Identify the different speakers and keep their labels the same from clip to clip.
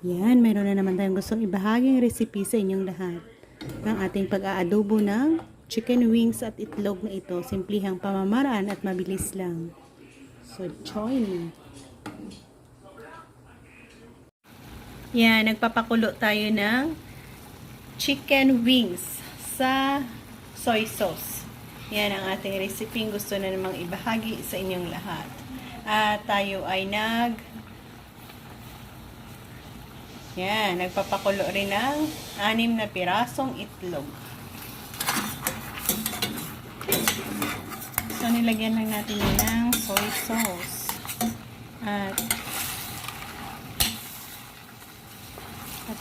Speaker 1: Yan, meron na naman tayong gustong ibahaging recipe sa inyong lahat. Ang ating pag-aadobo ng chicken wings at itlog na ito. Simplihang pamamaraan at mabilis lang. So, join me. Yan, nagpapakulo tayo ng chicken wings sa soy sauce. Yan ang ating recipe. Gusto na namang ibahagi sa inyong lahat. At tayo ay nagpapakulo rin ng 6 na pirasong itlog. So, nilagyan lang natin yun ng soy sauce. At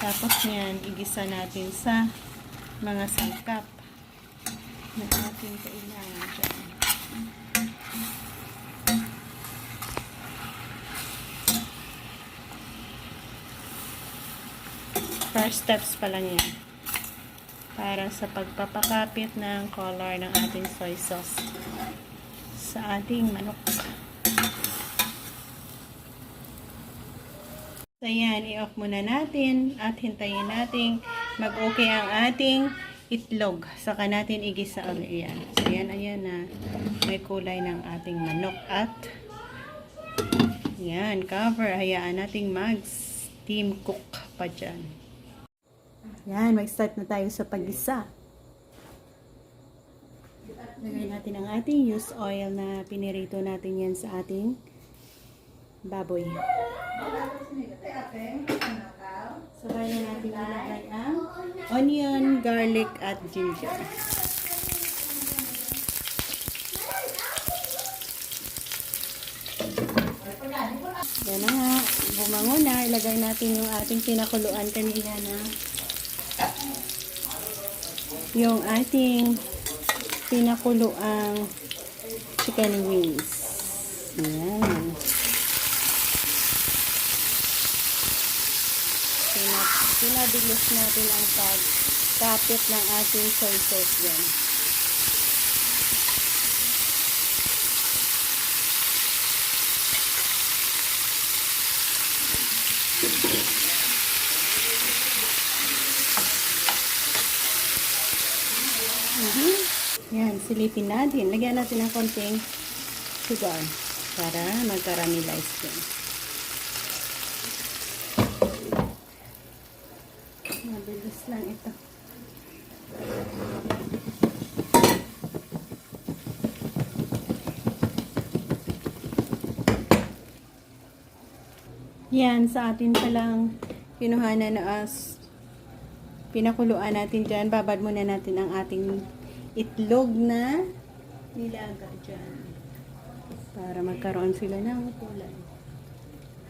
Speaker 1: tapos yan, igisa natin sa mga sangkap na ating kailangan dyan. First steps pa lang yan para sa pagpapakapit ng color ng ating soy sauce sa ating manok. So yan, i-off muna natin at hintayin natin mag-okay ang ating itlog. Saka natin igisa ulit yan. So yan, ayan na may kulay ng ating manok at yan, cover. Hayaan nating mag-steam cook pa dyan. Yan, mag-start na tayo sa pag-isa. Lagay natin ang ating used oil na pinirito natin yan sa ating baboy. Sabay na natin ilagay ang onion, garlic, at ginger. Yan na nga. Bumango na. Ilagay natin yung ating pinakuluan kanina na yung ating pinakuluang chicken wings. Yan. Pinabilis natin ang pagkapit ng ating soy sauce yan. Yan, silipin natin. Lagyan natin ng konting sugar para mag-caramelize din. Mabilis lang ito. Yan, sa atin palang kinuhanan na pinakuluan natin dyan. Babad muna natin ang ating itlog na nilaga dyan. Para magkaroon sila ng kulay.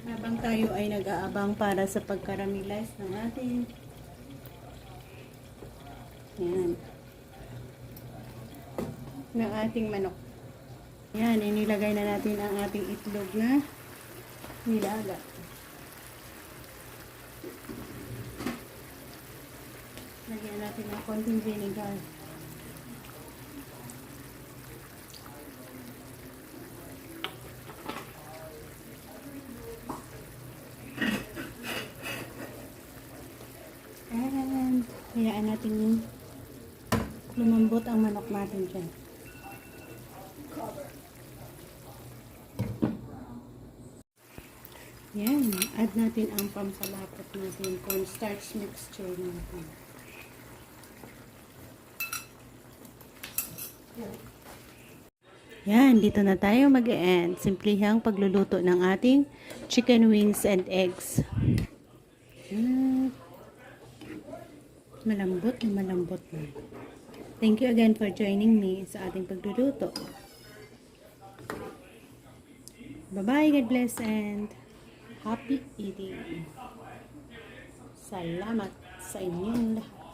Speaker 1: Habang tayo ay nag-aabang para sa pag-caramelize ng ating ng ating manok. Yan, inilagay na natin ang ating itlog na nilaga. Lagyan natin ng konting vinegar. And hayaan natin lumambot ang manok natin dyan. Yan. Add natin ang pampalapot natin, cornstarch mixture natin. Yan. Dito na tayo mag-end. Simplihang pagluluto ng ating chicken wings and eggs. Malambot na malambot na. Thank you again for joining me sa ating pagluluto. Bye-bye, God bless, and happy eating. Salamat sa inyong lahat.